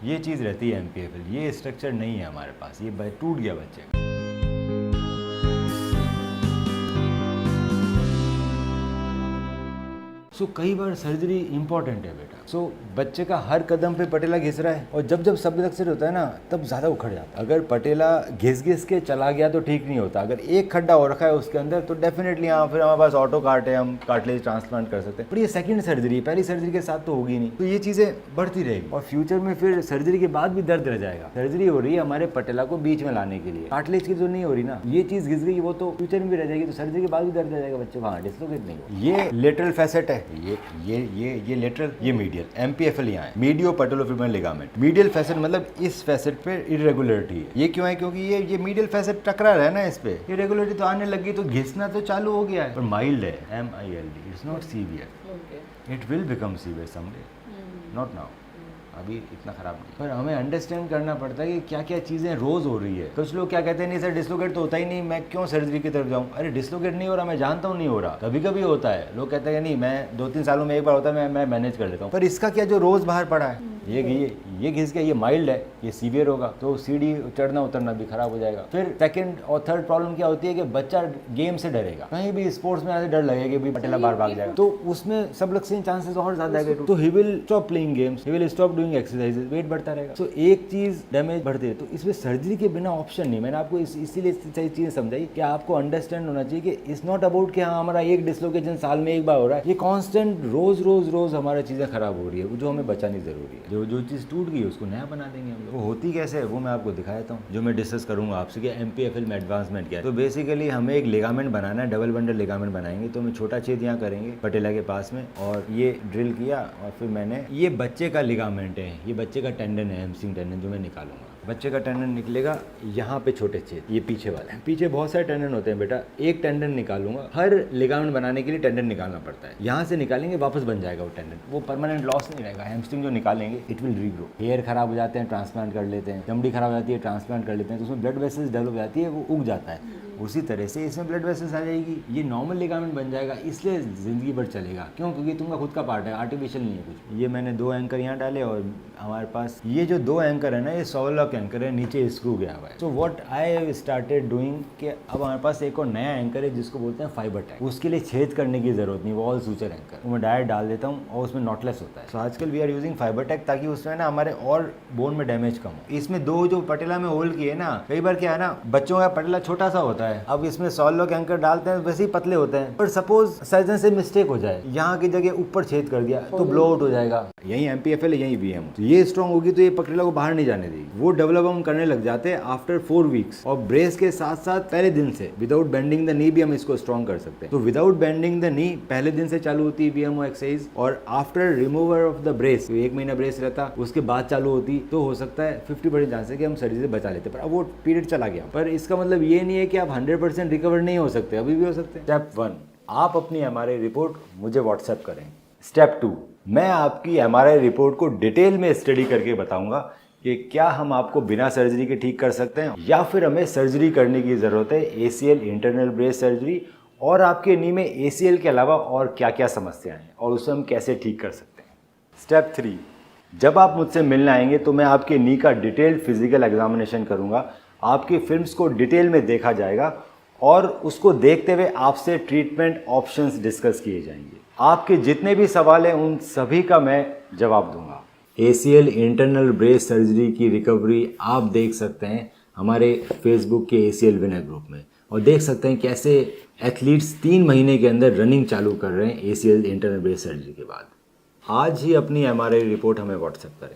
ये चीज़ रहती है MPFL, ये स्ट्रक्चर नहीं है हमारे पास, ये टूट गया बच्चे का। कई बार सर्जरी इंपॉर्टेंट है बेटा। बच्चे का हर कदम पे पटेला घिस रहा है, और जब जब सबलक्सेट होता है ना तब ज़्यादा उखड़ जाता है। अगर पटेला घिस के चला गया तो ठीक नहीं होता, अगर एक खड्डा हो रखा है उसके अंदर तो डेफिनेटली हाँ फिर हमारे पास ऑटो कार्ट है, हम कार्टिलेज ट्रांसप्लांट कर सकते हैं। पर ये सेकंड सर्जरी है, पहली सर्जरी के साथ तो होगी नहीं, तो ये चीज़ें बढ़ती रहेगी और फ्यूचर में फिर सर्जरी के बाद भी दर्द रह जाएगा। सर्जरी हो रही है हमारे पटेला को बीच में लाने के लिए, कार्टिलेज की जो नहीं हो रही ना, ये चीज़ घिस गई वो तो फ्यूचर में भी रह जाएगी, तो सर्जरी के बाद भी दर्द रह जाएगा बच्चे को। हाँ, डिस्लोकेट नहीं हो। ये लेटरल फैसेट है, ये लेटरल, ये मीडियल। MPFL यहाँ है, मीडियो पैटेलोफिब्रिलर लिगामेंट। मीडियल फैसेट मतलब इस फैसेट पे इरेगुलरिटी है। ये क्यों है? क्योंकि ये मीडियल फैसेट टकरा रहा है ना, इस पे इरेगुलरिटी तो आने लगी, तो घिसना तो चालू हो गया है, पर माइल्ड है, MILD, it's not severe. It will become severe someday, not now, अभी इतना खराब नहीं। पर हमें अंडरस्टैंड करना पड़ता है कि क्या क्या चीज़ें रोज़ हो रही है। कुछ लोग क्या कहते हैं, नहीं सर डिस्लोकेट तो होता ही नहीं, मैं क्यों सर्जरी की तरफ जाऊँ। अरे डिस्लोकेट नहीं हो रहा, मैं जानता हूँ नहीं हो रहा, कभी कभी होता है। लोग कहते हैं नहीं मैं 2-3 सालों में एक बार होता है, मैं मैनेज कर लेता हूँ। पर इसका क्या जो रोज़ बाहर पड़ा है, ये घिस गया, ये माइल्ड है, ये सीवियर होगा तो सीढ़ी चढ़ना उतरना भी खराब हो जाएगा। फिर सेकंड और थर्ड प्रॉब्लम क्या होती है कि बच्चा गेम से डरेगा, कहीं भी स्पोर्ट्स में आते डर लगेगा कि भाई पटेला बाहर भाग जाएगा, तो उसमें सबलक्सेशन चांसेस और ज्यादा है, तो he will stop playing games, he will stop doing exercises, weight बढ़ता रहेगा। तो एक चीज डैमेज बढ़ती है, तो इसमें सर्जरी के बिना ऑप्शन नहीं। मैंने आपको इसीलिए सही चीजें समझाई कि आपको अंडरस्टैंड होना चाहिए कि इट्स नॉट अबाउट कि हाँ हमारा एक डिस्लोकेशन साल में एक बार हो रहा है, ये कॉन्स्टेंट रोज हमारा चीजें खराब हो रही है, जो हमें बचानी जरूरी है। जो चीज टूट गई उसको नया बना देंगे हम लोग। वो होती कैसे है वो मैं आपको दिखाता हूँ, जो मैं डिस्कस करूंगा आपसे कि MPFL में एडवांसमेंट क्या है। तो बेसिकली हमें एक लिगामेंट बनाना है, डबल बंडल लिगामेंट बनाएंगे। तो मैं छोटा छेद यहाँ करेंगे पटेला के पास में, और ये ड्रिल किया, और फिर मैंने ये बच्चे का लिगामेंट है, ये बच्चे का टेंडन है, हैमस्ट्रिंग टेंडन, जो मैं निकालूंगा। बच्चे का टेंडन निकलेगा यहाँ पे छोटे छेद, ये पीछे वाला है। पीछे बहुत सारे टेंडन होते हैं बेटा, एक टेंडन निकालूंगा। हर लिगामेंट बनाने के लिए टेंडन निकालना पड़ता है। यहाँ से निकालेंगे वापस बन जाएगा वो टेंडन, वो परमानेंट लॉस नहीं रहेगा। हैमस्ट्रिंग जो निकालेंगे इट विल रीग्रो। हेयर खराब हो जाते हैं, ट्रांसप्लांट कर लेते हैं, चमड़ी खराब हो जाती है, ट्रांसप्लांट कर लेते हैं, तो उसमें ब्लड वेसल्स डेवलप हो जाती है, वो उग जाता है। उसी तरह से इसमें ब्लड वेसल्स आ जाएगी, ये नॉर्मल लिगामेंट बन जाएगा, इसलिए ज़िंदगी भर चलेगा। क्यों? क्योंकि तुमका खुद का पार्ट है, आर्टिफिशियल नहीं है कुछ। ये मैंने 2 एंकर यहाँ डाले, और हमारे पास ये जो 2 एंकर है ना, ये सॉलॉक एंकर है, नीचे स्क्रू गया हुआ है। So what I started doing कि अब हमारे पास एक और नया एंकर है जिसको बोलते हैं फाइबर टैग। उसके लिए छेद करने की जरूरत नहीं, वॉल सूचर एंकर, वो मैं डायरेक्ट डाल देता हूँ और उसमें नॉटलेस होता है। सो आजकल we are using fibre tag, ताकि उसमें ना हमारे और बोन में डैमेज कम हो। इसमें 2 जो पटेला में होल किए ना, कई बार क्या है ना, बच्चों का पटेला छोटा सा होता है, अब इसमें सॉलॉक एंकर डालते हैं वैसे ही पतले होते हैं, पर सपोज सर्जन से मिस्टेक हो जाए, यहाँ की जगह ऊपर छेद कर दिया तो ब्लो आउट हो जाएगा। यही MPFL है, यही VM। तो ये स्ट्रॉन्ग होगी तो ये पटेला को बाहर नहीं जाने देगी। वो डेवलप हम करने लग जाते हैं आफ्टर 4 वीक्स, और ब्रेस के साथ साथ पहले दिन से विदाउट बेंडिंग द नी भी हम इसको स्ट्रॉन्ग कर सकते हैं। तो विदाउट बेंडिंग द नी पहले दिन से चालू होती है BMO एक्सरसाइज, और after remover of the brace, 1 महीना ब्रेस रहता उसके बाद चालू होती, तो हो सकता है 50% चांस है कि हम सर्जरी से बचा लेते। पर अब वो पीरियड चला गया, पर इसका मतलब ये नहीं है कि आप 100% रिकवर नहीं हो सकते, अभी भी हो सकते हैं। स्टेप 1, आप अपनी MRI रिपोर्ट मुझे व्हाट्सएप करें। स्टेप 2, मैं आपकी MRI रिपोर्ट को डिटेल में स्टडी करके बताऊंगा कि क्या हम आपको बिना सर्जरी के ठीक कर सकते हैं, या फिर हमें सर्जरी करने की ज़रूरत है, ACL इंटरनल ब्रेस सर्जरी, और आपके नी में ACL के अलावा और क्या क्या समस्याएं हैं और उसे हम कैसे ठीक कर सकते हैं। स्टेप 3, जब आप मुझसे मिलने आएंगे तो मैं आपके नी का डिटेल्ड फिजिकल एग्जामिनेशन करूँगा, आपकी फिल्म्स को डिटेल में देखा जाएगा, और उसको देखते हुए आपसे ट्रीटमेंट ऑप्शंस डिस्कस किए जाएंगे। आपके जितने भी सवाल हैं उन सभी का मैं जवाब दूंगा। ACL इंटरनल ब्रेस सर्जरी की रिकवरी आप देख सकते हैं हमारे फेसबुक के ACL विनर ग्रुप में, और देख सकते हैं कैसे एथलीट्स 3 महीने के अंदर रनिंग चालू कर रहे हैं ACL इंटरनल ब्रेस सर्जरी के बाद। आज ही अपनी MRI रिपोर्ट हमें व्हाट्सएप करें।